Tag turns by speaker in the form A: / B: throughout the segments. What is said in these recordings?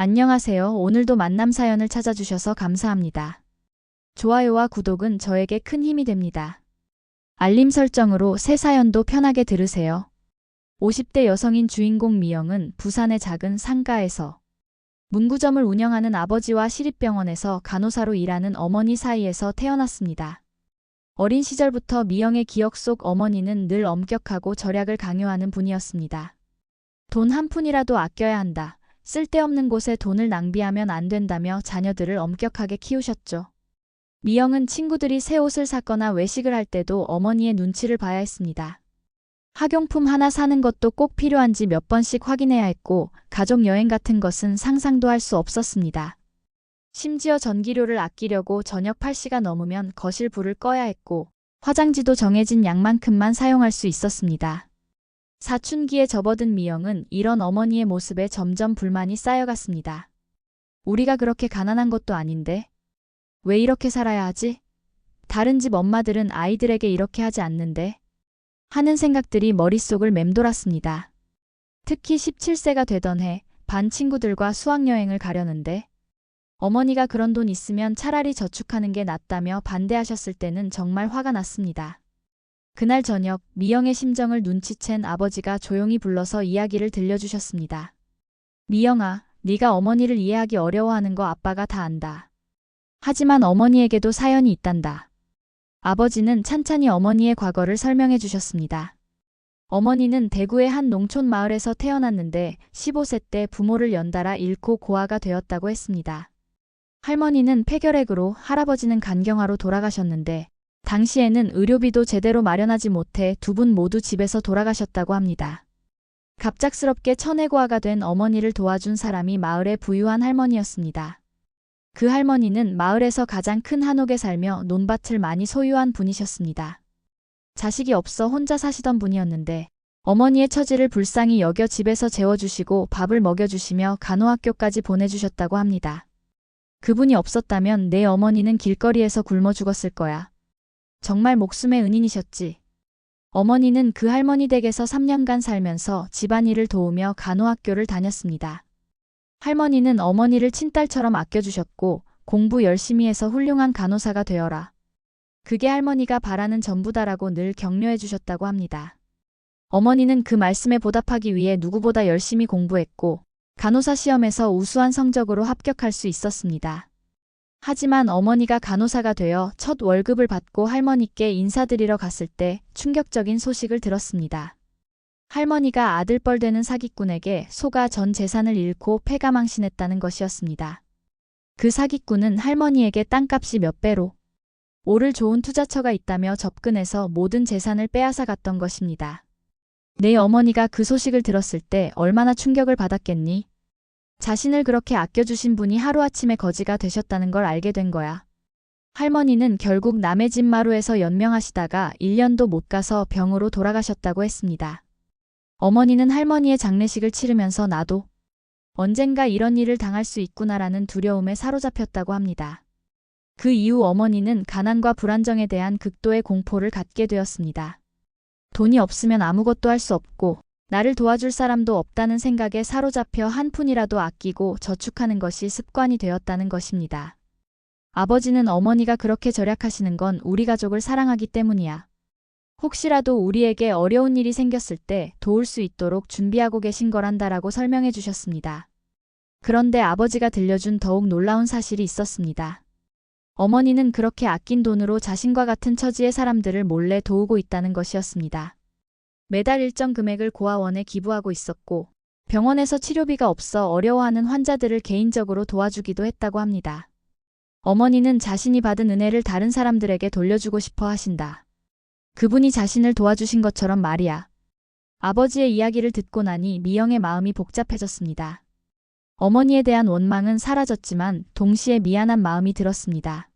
A: 안녕하세요. 오늘도 만남 사연을 찾아주셔서 감사합니다. 좋아요와 구독은 저에게 큰 힘이 됩니다. 알림 설정으로 새 사연도 편하게 들으세요. 50대 여성인 주인공 미영은 부산의 작은 상가에서 문구점을 운영하는 아버지와 시립병원에서 간호사로 일하는 어머니 사이에서 태어났습니다. 어린 시절부터 미영의 기억 속 어머니는 늘 엄격하고 절약을 강요하는 분이었습니다. 돈 한 푼이라도 아껴야 한다. 쓸데없는 곳에 돈을 낭비하면 안 된다며 자녀들을 엄격하게 키우셨죠. 미영은 친구들이 새 옷을 샀거나 외식을 할 때도 어머니의 눈치를 봐야 했습니다. 학용품 하나 사는 것도 꼭 필요한지 몇 번씩 확인해야 했고, 가족 여행 같은 것은 상상도 할 수 없었습니다. 심지어 전기료를 아끼려고 저녁 8시가 넘으면 거실 불을 꺼야 했고, 화장지도 정해진 양만큼만 사용할 수 있었습니다. 사춘기에 접어든 미영은 이런 어머니의 모습에 점점 불만이 쌓여갔습니다. 우리가 그렇게 가난한 것도 아닌데 왜 이렇게 살아야 하지? 다른 집 엄마들은 아이들에게 이렇게 하지 않는데? 하는 생각들이 머릿속을 맴돌았습니다. 특히 17세가 되던 해 반 친구들과 수학여행을 가려는데 어머니가 그런 돈 있으면 차라리 저축하는 게 낫다며 반대하셨을 때는 정말 화가 났습니다. 그날 저녁 미영의 심정을 눈치챈 아버지가 조용히 불러서 이야기를 들려주셨습니다. 미영아, 네가 어머니를 이해하기 어려워하는 거 아빠가 다 안다. 하지만 어머니에게도 사연이 있단다. 아버지는 찬찬히 어머니의 과거를 설명해 주셨습니다. 어머니는 대구의 한 농촌 마을에서 태어났는데 15세 때 부모를 연달아 잃고 고아가 되었다고 했습니다. 할머니는 폐결핵으로, 할아버지는 간경화로 돌아가셨는데 당시에는 의료비도 제대로 마련하지 못해 두 분 모두 집에서 돌아가셨다고 합니다. 갑작스럽게 천혜고아가 된 어머니를 도와준 사람이 마을의 부유한 할머니였습니다. 그 할머니는 마을에서 가장 큰 한옥에 살며 논밭을 많이 소유한 분이셨습니다. 자식이 없어 혼자 사시던 분이었는데 어머니의 처지를 불쌍히 여겨 집에서 재워주시고 밥을 먹여주시며 간호학교까지 보내주셨다고 합니다. 그분이 없었다면 내 어머니는 길거리에서 굶어 죽었을 거야. 정말 목숨의 은인이셨지. 어머니는 그 할머니 댁에서 3년간 살면서 집안일을 도우며 간호학교를 다녔습니다. 할머니는 어머니를 친딸처럼 아껴주셨고 공부 열심히 해서 훌륭한 간호사가 되어라. 그게 할머니가 바라는 전부다라고 늘 격려해 주셨다고 합니다. 어머니는 그 말씀에 보답하기 위해 누구보다 열심히 공부했고 간호사 시험에서 우수한 성적으로 합격할 수 있었습니다. 하지만 어머니가 간호사가 되어 첫 월급을 받고 할머니께 인사드리러 갔을 때 충격적인 소식을 들었습니다. 할머니가 아들뻘 되는 사기꾼에게 속아 전 재산을 잃고 패가망신했다는 것이었습니다. 그 사기꾼은 할머니에게 땅값이 몇 배로 오를 좋은 투자처가 있다며 접근해서 모든 재산을 빼앗아 갔던 것입니다. 내 어머니가 그 소식을 들었을 때 얼마나 충격을 받았겠니? 자신을 그렇게 아껴주신 분이 하루아침에 거지가 되셨다는 걸 알게 된 거야. 할머니는 결국 남의 집 마루에서 연명하시다가 1년도 못 가서 병으로 돌아가셨다고 했습니다. 어머니는 할머니의 장례식을 치르면서 나도 언젠가 이런 일을 당할 수 있구나라는 두려움에 사로잡혔다고 합니다. 그 이후 어머니는 가난과 불안정에 대한 극도의 공포를 갖게 되었습니다. 돈이 없으면 아무것도 할 수 없고 나를 도와줄 사람도 없다는 생각에 사로잡혀 한 푼이라도 아끼고 저축하는 것이 습관이 되었다는 것입니다. 아버지는 어머니가 그렇게 절약하시는 건 우리 가족을 사랑하기 때문이야. 혹시라도 우리에게 어려운 일이 생겼을 때 도울 수 있도록 준비하고 계신 거란다라고 설명해 주셨습니다. 그런데 아버지가 들려준 더욱 놀라운 사실이 있었습니다. 어머니는 그렇게 아낀 돈으로 자신과 같은 처지의 사람들을 몰래 도우고 있다는 것이었습니다. 매달 일정 금액을 고아원에 기부하고 있었고 병원에서 치료비가 없어 어려워하는 환자들을 개인적으로 도와주기도 했다고 합니다. 어머니는 자신이 받은 은혜를 다른 사람들에게 돌려주고 싶어 하신다. 그분이 자신을 도와주신 것처럼 말이야. 아버지의 이야기를 듣고 나니 미영의 마음이 복잡해졌습니다. 어머니에 대한 원망은 사라졌지만 동시에 미안한 마음이 들었습니다.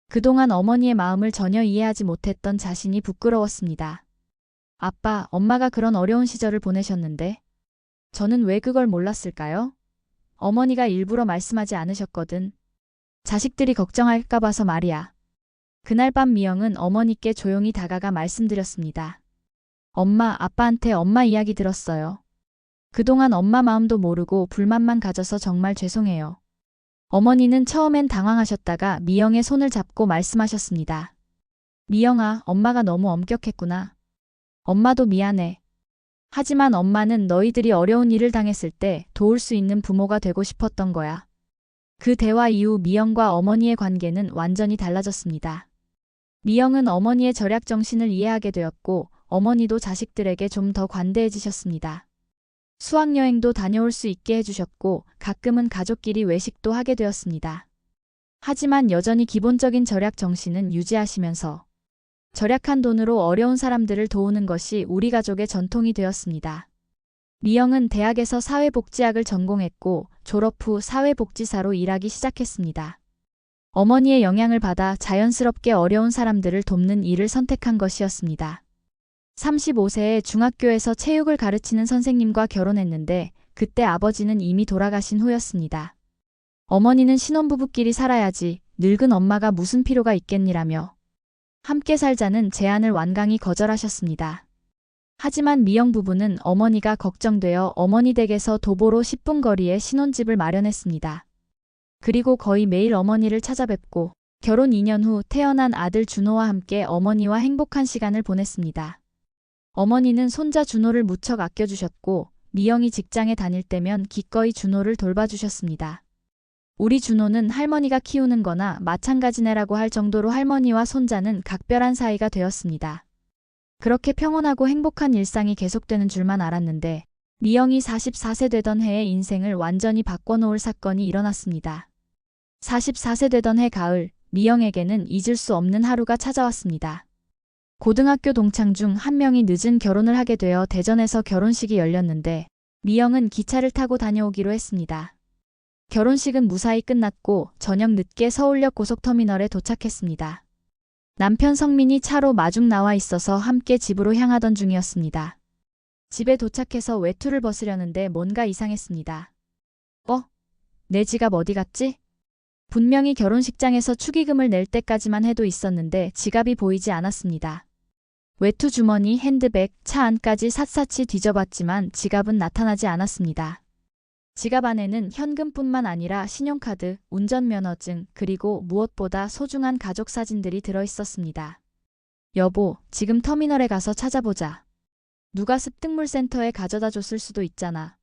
A: 그동안 어머니의 마음을 전혀 이해하지 못했던 자신이 부끄러웠습니다. 아빠, 엄마가 그런 어려운 시절을 보내셨는데 저는 왜 그걸 몰랐을까요? 어머니가 일부러 말씀하지 않으셨거든. 자식들이 걱정할까 봐서 말이야. 그날 밤 미영은 어머니께 조용히 다가가 말씀드렸습니다. 엄마, 아빠한테 엄마 이야기 들었어요. 그동안 엄마 마음도 모르고 불만만 가져서 정말 죄송해요. 어머니는 처음엔 당황하셨다가 미영의 손을 잡고 말씀하셨습니다. 미영아, 엄마가 너무 엄격했구나. 엄마도 미안해. 하지만 엄마는 너희들이 어려운 일을 당했을 때 도울 수 있는 부모가 되고 싶었던 거야. 그 대화 이후 미영과 어머니의 관계는 완전히 달라졌습니다. 미영은 어머니의 절약 정신을 이해하게 되었고 어머니도 자식들에게 좀 더 관대해지셨습니다. 수학여행도 다녀올 수 있게 해주셨고 가끔은 가족끼리 외식도 하게 되었습니다. 하지만 여전히 기본적인 절약 정신은 유지하시면서 절약한 돈으로 어려운 사람들을 도우는 것이 우리 가족의 전통이 되었습니다. 미영은 대학에서 사회복지학을 전공했고 졸업 후 사회복지사로 일하기 시작했습니다. 어머니의 영향을 받아 자연스럽게 어려운 사람들을 돕는 일을 선택한 것이었습니다. 35세에 중학교에서 체육을 가르치는 선생님과 결혼했는데 그때 아버지는 이미 돌아가신 후였습니다. 어머니는 신혼부부끼리 살아야지 늙은 엄마가 무슨 필요가 있겠니라며 함께 살자는 제안을 완강히 거절하셨습니다. 하지만 미영 부부는 어머니가 걱정되어 어머니 댁에서 도보로 10분 거리에 신혼집을 마련했습니다. 그리고 거의 매일 어머니를 찾아뵙고 결혼 2년 후 태어난 아들 준호와 함께 어머니와 행복한 시간을 보냈습니다. 어머니는 손자 준호를 무척 아껴주셨고 미영이 직장에 다닐 때면 기꺼이 준호를 돌봐주셨습니다. 우리 준호는 할머니가 키우는 거나 마찬가지네라고 할 정도로 할머니와 손자는 각별한 사이가 되었습니다. 그렇게 평온하고 행복한 일상이 계속되는 줄만 알았는데 미영이 44세 되던 해에 인생을 완전히 바꿔놓을 사건이 일어났습니다. 44세 되던 해 가을, 미영에게는 잊을 수 없는 하루가 찾아왔습니다. 고등학교 동창 중 한 명이 늦은 결혼을 하게 되어 대전에서 결혼식이 열렸는데 미영은 기차를 타고 다녀오기로 했습니다. 결혼식은 무사히 끝났고 저녁 늦게 서울역 고속터미널에 도착했습니다. 남편 성민이 차로 마중 나와 있어서 함께 집으로 향하던 중이었습니다. 집에 도착해서 외투를 벗으려는데 뭔가 이상했습니다. 내 지갑 어디 갔지? 분명히 결혼식장에서 축의금을 낼 때까지만 해도 있었는데 지갑이 보이지 않았습니다. 외투 주머니, 핸드백, 차 안까지 샅샅이 뒤져봤지만 지갑은 나타나지 않았습니다. 지갑 안에는 현금뿐만 아니라 신용카드, 운전면허증, 그리고 무엇보다 소중한 가족 사진들이 들어있었습니다. 여보, 지금 터미널에 가서 찾아보자. 누가 습득물센터에 가져다 줬을 수도 있잖아.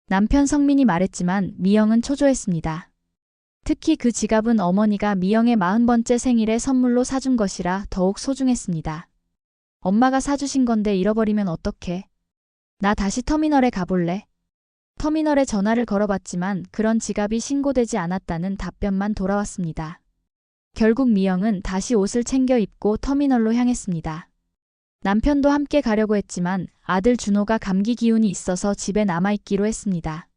A: 남편 성민이 말했지만 미영은 초조했습니다. 특히 그 지갑은 어머니가 미영의 40번째 생일에 선물로 사준 것이라 더욱 소중했습니다. 엄마가 사주신 건데 잃어버리면 어떡해? 나 다시 터미널에 가볼래? 터미널에 전화를 걸어봤지만 그런 지갑이 신고되지 않았다는 답변만 돌아왔습니다. 결국 미영은 다시 옷을 챙겨 입고 터미널로 향했습니다. 남편도 함께 가려고 했지만 아들 준호가 감기 기운이 있어서 집에 남아있기로 했습니다.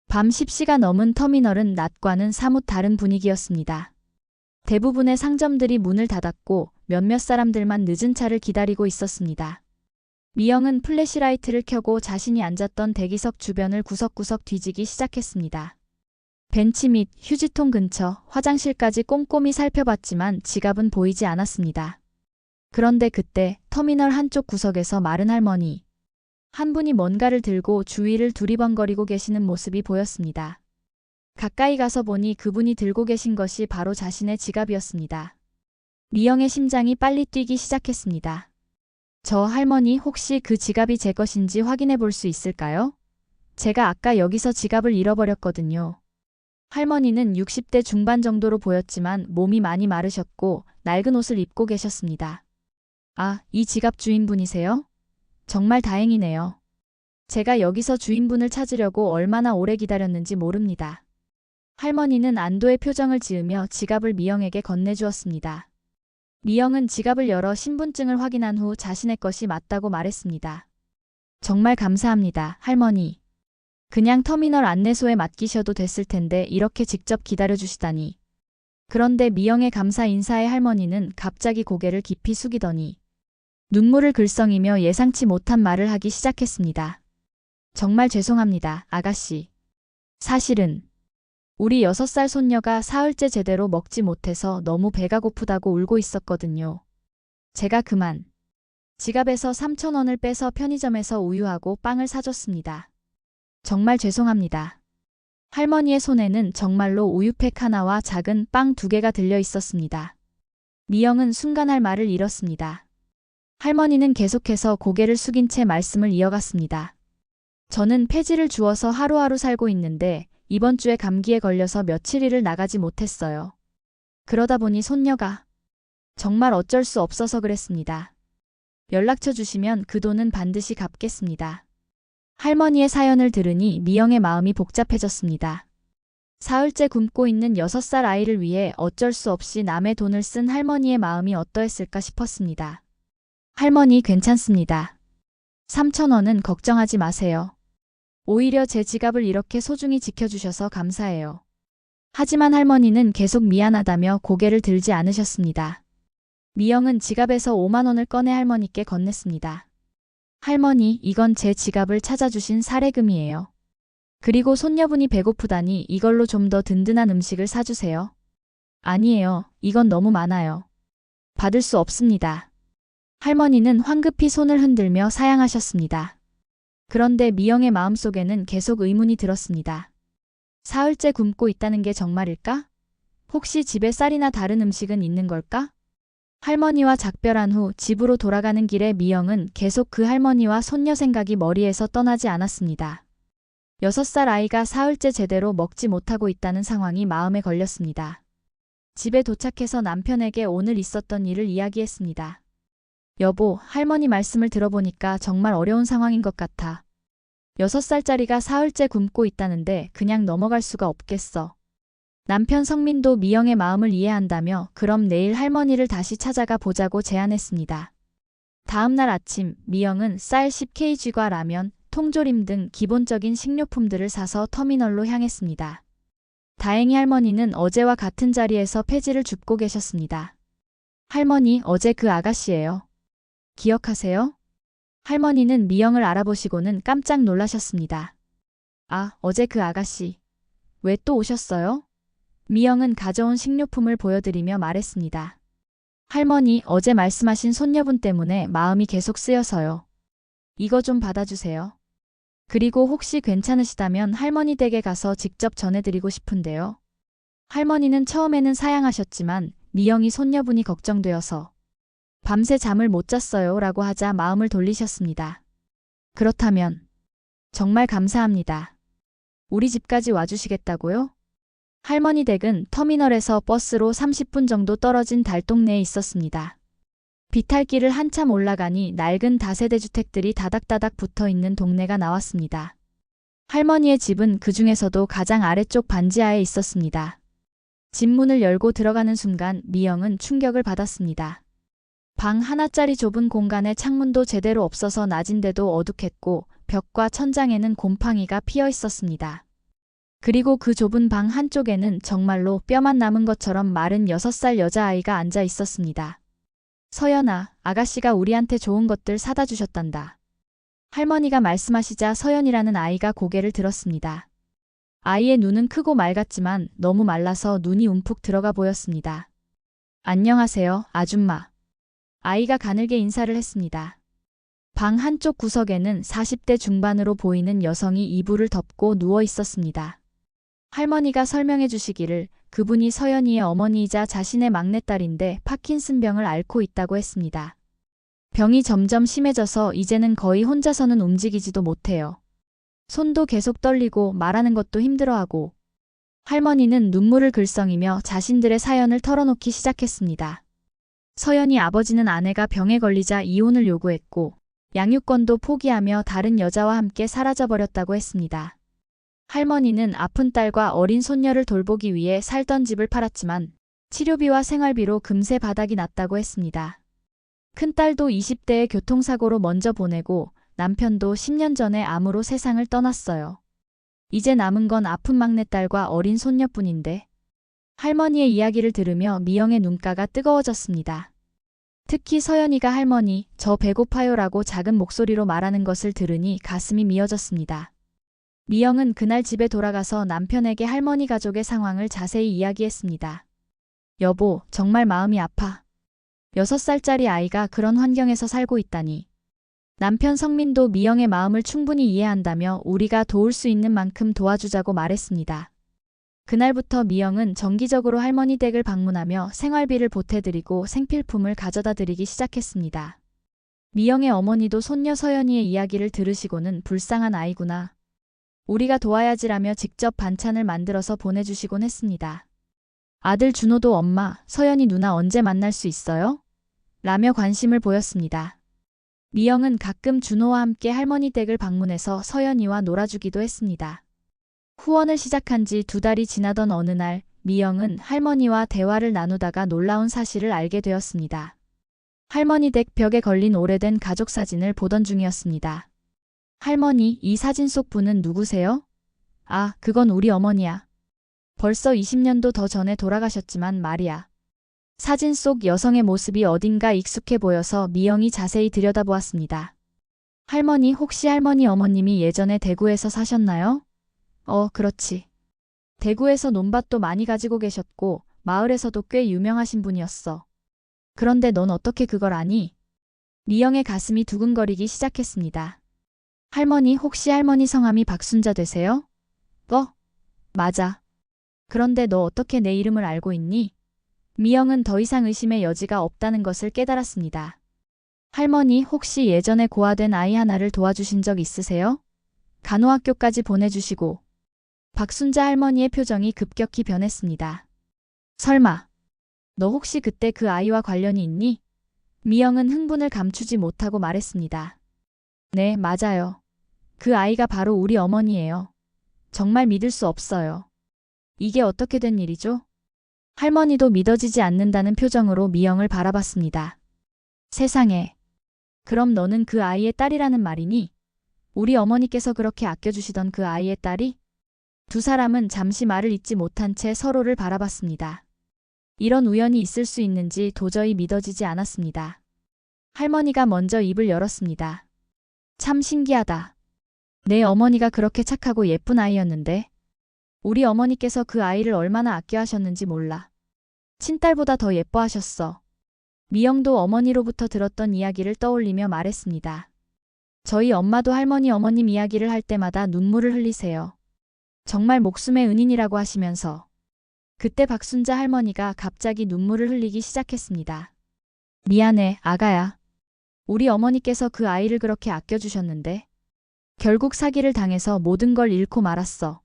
A: 밤 10시가 넘은 터미널은 낮과는 사뭇 다른 분위기였습니다. 대부분의 상점들이 문을 닫았고 몇몇 사람들만 늦은 차를 기다리고 있었습니다. 미영은 플래시라이트를 켜고 자신이 앉았던 대기석 주변을 구석구석 뒤지기 시작했습니다. 벤치 및 휴지통 근처, 화장실까지 꼼꼼히 살펴봤지만 지갑은 보이지 않았습니다. 그런데 그때 터미널 한쪽 구석에서 마른 할머니 한 분이 뭔가를 들고 주위를 두리번거리고 계시는 모습이 보였습니다. 가까이 가서 보니 그분이 들고 계신 것이 바로 자신의 지갑이었습니다. 미영의 심장이 빨리 뛰기 시작했습니다. 저 할머니 혹시 그 지갑이 제 것인지 확인해 볼 수 있을까요? 제가 아까 여기서 지갑을 잃어버렸거든요. 할머니는 60대 중반 정도로 보였지만 몸이 많이 마르셨고 낡은 옷을 입고 계셨습니다. 아, 이 지갑 주인분이세요? 정말 다행이네요. 제가 여기서 주인분을 찾으려고 얼마나 오래 기다렸는지 모릅니다. 할머니는 안도의 표정을 지으며 지갑을 미영에게 건네주었습니다. 미영은 지갑을 열어 신분증을 확인한 후 자신의 것이 맞다고 말했습니다. 정말 감사합니다, 할머니. 그냥 터미널 안내소에 맡기셔도 됐을 텐데 이렇게 직접 기다려주시다니. 그런데 미영의 감사 인사에 할머니는 갑자기 고개를 깊이 숙이더니 눈물을 글썽이며 예상치 못한 말을 하기 시작했습니다. 정말 죄송합니다, 아가씨. 사실은 우리 6살 손녀가 사흘째 제대로 먹지 못해서 너무 배가 고프다고 울고 있었거든요. 제가 그만 지갑에서 3,000원을 빼서 편의점에서 우유하고 빵을 사줬습니다. 정말 죄송합니다. 할머니의 손에는 정말로 우유팩 하나와 작은 빵 2개가 들려 있었습니다. 미영은 순간 할 말을 잃었습니다. 할머니는 계속해서 고개를 숙인 채 말씀을 이어갔습니다. 저는 폐지를 주워서 하루하루 살고 있는데 이번 주에 감기에 걸려서 며칠일을 나가지 못했어요. 그러다 보니 손녀가 정말 어쩔 수 없어서 그랬습니다. 연락처 주시면 그 돈은 반드시 갚겠습니다. 할머니의 사연을 들으니 미영의 마음이 복잡해졌습니다. 사흘째 굶고 있는 6살 아이를 위해 어쩔 수 없이 남의 돈을 쓴 할머니의 마음이 어떠했을까 싶었습니다. 할머니 괜찮습니다. 3,000원은 걱정하지 마세요. 오히려 제 지갑을 이렇게 소중히 지켜주셔서 감사해요. 하지만 할머니는 계속 미안하다며 고개를 들지 않으셨습니다. 미영은 지갑에서 5만 원을 꺼내 할머니께 건넸습니다. 할머니, 이건 제 지갑을 찾아주신 사례금이에요. 그리고 손녀분이 배고프다니 이걸로 좀 더 든든한 음식을 사주세요. 아니에요. 이건 너무 많아요. 받을 수 없습니다. 할머니는 황급히 손을 흔들며 사양하셨습니다. 그런데 미영의 마음속에는 계속 의문이 들었습니다. 사흘째 굶고 있다는 게 정말일까? 혹시 집에 쌀이나 다른 음식은 있는 걸까? 할머니와 작별한 후 집으로 돌아가는 길에 미영은 계속 그 할머니와 손녀 생각이 머리에서 떠나지 않았습니다. 6살 아이가 사흘째 제대로 먹지 못하고 있다는 상황이 마음에 걸렸습니다. 집에 도착해서 남편에게 오늘 있었던 일을 이야기했습니다. 여보, 할머니 말씀을 들어보니까 정말 어려운 상황인 것 같아. 6살짜리가 사흘째 굶고 있다는데 그냥 넘어갈 수가 없겠어. 남편 성민도 미영의 마음을 이해한다며 그럼 내일 할머니를 다시 찾아가 보자고 제안했습니다. 다음 날 아침 미영은 쌀 10kg과 라면, 통조림 등 기본적인 식료품들을 사서 터미널로 향했습니다. 다행히 할머니는 어제와 같은 자리에서 폐지를 줍고 계셨습니다. 할머니, 어제 그 아가씨예요. 기억하세요? 할머니는 미영을 알아보시고는 깜짝 놀라셨습니다. 아, 어제 그 아가씨. 왜 또 오셨어요? 미영은 가져온 식료품을 보여드리며 말했습니다. 할머니, 어제 말씀하신 손녀분 때문에 마음이 계속 쓰여서요. 이거 좀 받아주세요. 그리고 혹시 괜찮으시다면 할머니 댁에 가서 직접 전해드리고 싶은데요. 할머니는 처음에는 사양하셨지만 미영이 손녀분이 걱정되어서 밤새 잠을 못 잤어요 라고 하자 마음을 돌리셨습니다. 그렇다면 정말 감사합니다. 우리 집까지 와주시겠다고요? 할머니 댁은 터미널에서 버스로 30분 정도 떨어진 달동네에 있었습니다. 비탈길을 한참 올라가니 낡은 다세대 주택들이 다닥다닥 붙어있는 동네가 나왔습니다. 할머니의 집은 그 중에서도 가장 아래쪽 반지하에 있었습니다. 집 문을 열고 들어가는 순간 미영은 충격을 받았습니다. 방 하나짜리 좁은 공간에 창문도 제대로 없어서 낮인데도 어둑했고 벽과 천장에는 곰팡이가 피어 있었습니다. 그리고 그 좁은 방 한쪽에는 정말로 뼈만 남은 것처럼 마른 6살 여자아이가 앉아 있었습니다. 서연아, 아가씨가 우리한테 좋은 것들 사다 주셨단다. 할머니가 말씀하시자 서연이라는 아이가 고개를 들었습니다. 아이의 눈은 크고 맑았지만 너무 말라서 눈이 움푹 들어가 보였습니다. 안녕하세요, 아줌마. 아이가 가늘게 인사를 했습니다. 방 한쪽 구석에는 40대 중반으로 보이는 여성이 이불을 덮고 누워 있었습니다. 할머니가 설명해 주시기를 그분이 서연이의 어머니이자 자신의 막내딸인데 파킨슨병을 앓고 있다고 했습니다. 병이 점점 심해져서 이제는 거의 혼자서는 움직이지도 못해요. 손도 계속 떨리고 말하는 것도 힘들어하고. 할머니는 눈물을 글썽이며 자신들의 사연을 털어놓기 시작했습니다. 서연이 아버지는 아내가 병에 걸리자 이혼을 요구했고 양육권도 포기하며 다른 여자와 함께 사라져버렸다고 했습니다. 할머니는 아픈 딸과 어린 손녀를 돌보기 위해 살던 집을 팔았지만 치료비와 생활비로 금세 바닥이 났다고 했습니다. 큰딸도 20대에 교통사고로 먼저 보내고 남편도 10년 전에 암으로 세상을 떠났어요. 이제 남은 건 아픈 막내딸과 어린 손녀뿐인데 할머니의 이야기를 들으며 미영의 눈가가 뜨거워졌습니다. 특히 서연이가 할머니, 저 배고파요라고 작은 목소리로 말하는 것을 들으니 가슴이 미어졌습니다. 미영은 그날 집에 돌아가서 남편에게 할머니 가족의 상황을 자세히 이야기했습니다. 여보, 정말 마음이 아파. 6살짜리 아이가 그런 환경에서 살고 있다니. 남편 성민도 미영의 마음을 충분히 이해한다며 우리가 도울 수 있는 만큼 도와주자고 말했습니다. 그날부터 미영은 정기적으로 할머니 댁을 방문하며 생활비를 보태드리고 생필품을 가져다 드리기 시작했습니다. 미영의 어머니도 손녀 서연이의 이야기를 들으시고는 불쌍한 아이구나. 우리가 도와야지라며 직접 반찬을 만들어서 보내주시곤 했습니다. 아들 준호도 엄마, 서연이 누나 언제 만날 수 있어요? 라며 관심을 보였습니다. 미영은 가끔 준호와 함께 할머니 댁을 방문해서 서연이와 놀아주기도 했습니다. 후원을 시작한 지 2달이 지나던 어느 날 미영은 할머니와 대화를 나누다가 놀라운 사실을 알게 되었습니다. 할머니 댁 벽에 걸린 오래된 가족 사진을 보던 중이었습니다. 할머니, 이 사진 속 분은 누구세요? 아, 그건 우리 어머니야. 벌써 20년도 더 전에 돌아가셨지만 말이야. 사진 속 여성의 모습이 어딘가 익숙해 보여서 미영이 자세히 들여다보았습니다. 할머니, 혹시 할머니 어머님이 예전에 대구에서 사셨나요? 그렇지. 대구에서 논밭도 많이 가지고 계셨고 마을에서도 꽤 유명하신 분이었어. 그런데 넌 어떻게 그걸 아니? 미영의 가슴이 두근거리기 시작했습니다. 할머니, 혹시 할머니 성함이 박순자 되세요? 맞아. 그런데 너 어떻게 내 이름을 알고 있니? 미영은 더 이상 의심의 여지가 없다는 것을 깨달았습니다. 할머니, 혹시 예전에 고아된 아이 하나를 도와주신 적 있으세요? 간호학교까지 보내주시고. 박순자 할머니의 표정이 급격히 변했습니다. 설마, 너 혹시 그때 그 아이와 관련이 있니? 미영은 흥분을 감추지 못하고 말했습니다. 네, 맞아요. 그 아이가 바로 우리 어머니예요. 정말 믿을 수 없어요. 이게 어떻게 된 일이죠? 할머니도 믿어지지 않는다는 표정으로 미영을 바라봤습니다. 세상에. 그럼 너는 그 아이의 딸이라는 말이니? 우리 어머니께서 그렇게 아껴주시던 그 아이의 딸이? 두 사람은 잠시 말을 잇지 못한 채 서로를 바라봤습니다. 이런 우연이 있을 수 있는지 도저히 믿어지지 않았습니다. 할머니가 먼저 입을 열었습니다. 참 신기하다. 내 어머니가 그렇게 착하고 예쁜 아이였는데 우리 어머니께서 그 아이를 얼마나 아껴하셨는지 몰라. 친딸보다 더 예뻐하셨어. 미영도 어머니로부터 들었던 이야기를 떠올리며 말했습니다. 저희 엄마도 할머니 어머님 이야기를 할 때마다 눈물을 흘리세요. 정말 목숨의 은인이라고 하시면서. 그때 박순자 할머니가 갑자기 눈물을 흘리기 시작했습니다. 미안해, 아가야. 우리 어머니께서 그 아이를 그렇게 아껴주셨는데 결국 사기를 당해서 모든 걸 잃고 말았어.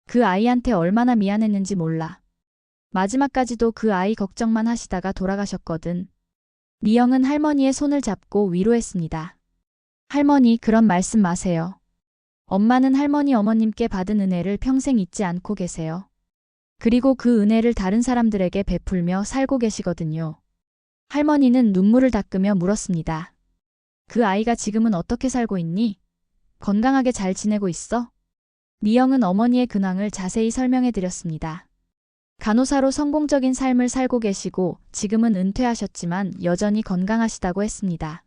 A: 그 아이한테 얼마나 미안했는지 몰라. 마지막까지도 그 아이 걱정만 하시다가 돌아가셨거든. 미영은 할머니의 손을 잡고 위로했습니다. 할머니, 그런 말씀 마세요. 엄마는 할머니 어머님께 받은 은혜를 평생 잊지 않고 계세요. 그리고 그 은혜를 다른 사람들에게 베풀며 살고 계시거든요. 할머니는 눈물을 닦으며 물었습니다. 그 아이가 지금은 어떻게 살고 있니? 건강하게 잘 지내고 있어? 미영은 어머니의 근황을 자세히 설명해 드렸습니다. 간호사로 성공적인 삶을 살고 계시고 지금은 은퇴하셨지만 여전히 건강하시다고 했습니다.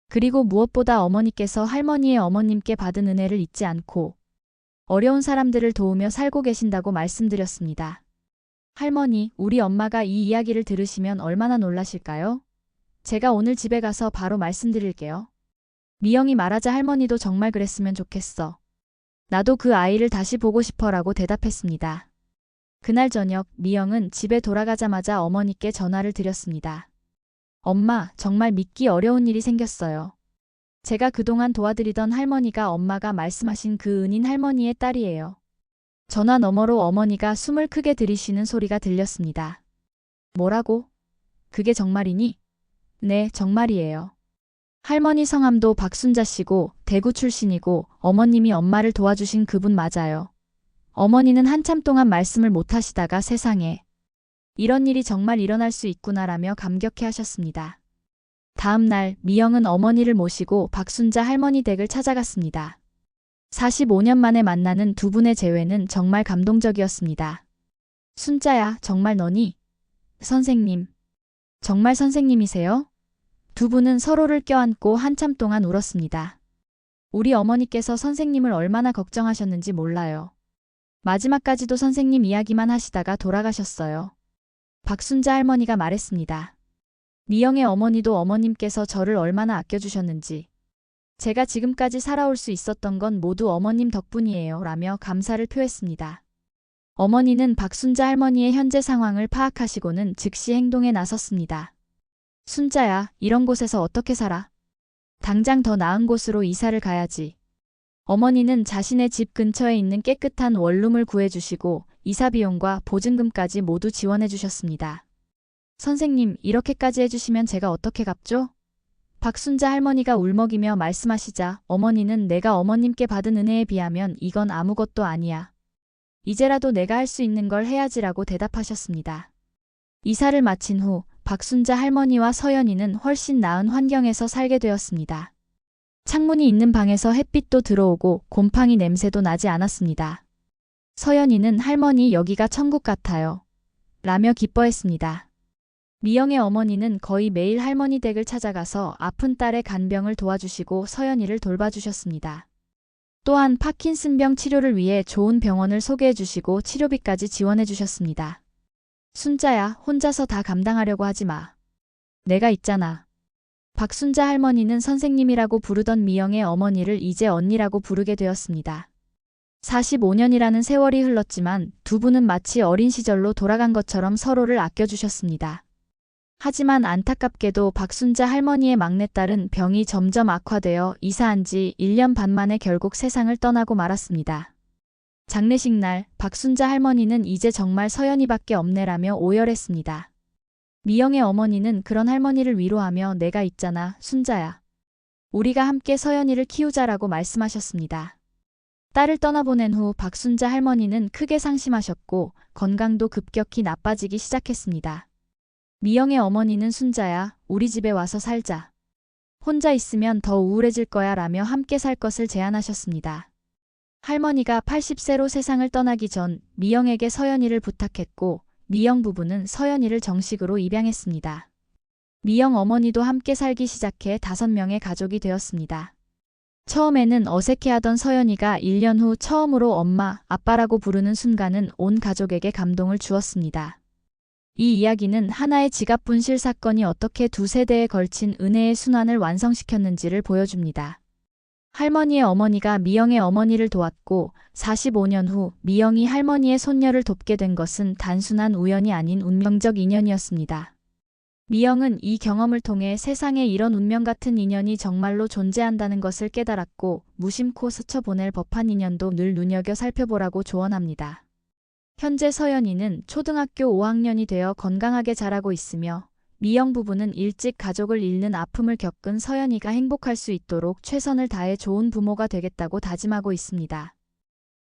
A: 그리고 무엇보다 어머니께서 할머니의 어머님께 받은 은혜를 잊지 않고 어려운 사람들을 도우며 살고 계신다고 말씀드렸습니다. 할머니, 우리 엄마가 이 이야기를 들으시면 얼마나 놀라실까요? 제가 오늘 집에 가서 바로 말씀드릴게요. 미영이 말하자 할머니도 정말 그랬으면 좋겠어. 나도 그 아이를 다시 보고 싶어라고 대답했습니다. 그날 저녁 미영은 집에 돌아가자마자 어머니께 전화를 드렸습니다. 엄마, 정말 믿기 어려운 일이 생겼어요. 제가 그동안 도와드리던 할머니가 엄마가 말씀하신 그 은인 할머니의 딸이에요. 전화 너머로 어머니가 숨을 크게 들이쉬는 소리가 들렸습니다. 뭐라고? 그게 정말이니? 네, 정말이에요. 할머니 성함도 박순자 씨고 대구 출신이고 어머님이 엄마를 도와주신 그분 맞아요. 어머니는 한참 동안 말씀을 못 하시다가 세상에 이런 일이 정말 일어날 수 있구나라며 감격해 하셨습니다. 다음 날 미영은 어머니를 모시고 박순자 할머니 댁을 찾아갔습니다. 45년 만에 만나는 두 분의 재회는 정말 감동적이었습니다. 순자야, 정말 너니? 선생님. 정말 선생님이세요? 두 분은 서로를 껴안고 한참 동안 울었습니다. 우리 어머니께서 선생님을 얼마나 걱정하셨는지 몰라요. 마지막까지도 선생님 이야기만 하시다가 돌아가셨어요. 박순자 할머니가 말했습니다. 미영의 어머니도 어머님께서 저를 얼마나 아껴주셨는지 제가 지금까지 살아올 수 있었던 건 모두 어머님 덕분이에요. 라며 감사를 표했습니다. 어머니는 박순자 할머니의 현재 상황을 파악하시고는 즉시 행동에 나섰습니다. 순자야, 이런 곳에서 어떻게 살아? 당장 더 나은 곳으로 이사를 가야지. 어머니는 자신의 집 근처에 있는 깨끗한 원룸을 구해주시고 이사 비용과 보증금까지 모두 지원해 주셨습니다. 선생님, 이렇게까지 해주시면 제가 어떻게 갚죠? 박순자 할머니가 울먹이며 말씀하시자 어머니는 내가 어머님께 받은 은혜에 비하면 이건 아무것도 아니야. 이제라도 내가 할 수 있는 걸 해야지라고 대답하셨습니다. 이사를 마친 후 박순자 할머니와 서연이는 훨씬 나은 환경에서 살게 되었습니다. 창문이 있는 방에서 햇빛도 들어오고 곰팡이 냄새도 나지 않았습니다. 서연이는 할머니 여기가 천국 같아요. 라며 기뻐했습니다. 미영의 어머니는 거의 매일 할머니 댁을 찾아가서 아픈 딸의 간병을 도와주시고 서연이를 돌봐주셨습니다. 또한 파킨슨병 치료를 위해 좋은 병원을 소개해 주시고 치료비까지 지원해 주셨습니다. 순자야, 혼자서 다 감당하려고 하지 마. 내가 있잖아. 박순자 할머니는 선생님이라고 부르던 미영의 어머니를 이제 언니라고 부르게 되었습니다. 45년이라는 세월이 흘렀지만 두 분은 마치 어린 시절로 돌아간 것처럼 서로를 아껴주셨습니다. 하지만 안타깝게도 박순자 할머니의 막내딸은 병이 점점 악화되어 이사한 지 1년 반 만에 결국 세상을 떠나고 말았습니다. 장례식 날 박순자 할머니는 이제 정말 서연이밖에 없네라며 오열했습니다. 미영의 어머니는 그런 할머니를 위로하며 내가 있잖아, 순자야. 우리가 함께 서연이를 키우자라고 말씀하셨습니다. 딸을 떠나보낸 후 박순자 할머니는 크게 상심하셨고 건강도 급격히 나빠지기 시작했습니다. 미영의 어머니는 순자야, 우리 집에 와서 살자. 혼자 있으면 더 우울해질 거야 라며 함께 살 것을 제안하셨습니다. 할머니가 80세로 세상을 떠나기 전 미영에게 서연이를 부탁했고 미영 부부는 서연이를 정식으로 입양했습니다. 미영 어머니도 함께 살기 시작해 5명의 가족이 되었습니다. 처음에는 어색해하던 서연이가 1년 후 처음으로 엄마, 아빠라고 부르는 순간은 온 가족에게 감동을 주었습니다. 이 이야기는 하나의 지갑 분실 사건이 어떻게 두 세대에 걸친 은혜의 순환을 완성시켰는지를 보여줍니다. 할머니의 어머니가 미영의 어머니를 도왔고 45년 후 미영이 할머니의 손녀를 돕게 된 것은 단순한 우연이 아닌 운명적 인연이었습니다. 미영은 이 경험을 통해 세상에 이런 운명 같은 인연이 정말로 존재한다는 것을 깨달았고 무심코 스쳐보낼 법한 인연도 늘 눈여겨 살펴보라고 조언합니다. 현재 서연이는 초등학교 5학년이 되어 건강하게 자라고 있으며 미영 부부는 일찍 가족을 잃는 아픔을 겪은 서연이가 행복할 수 있도록 최선을 다해 좋은 부모가 되겠다고 다짐하고 있습니다.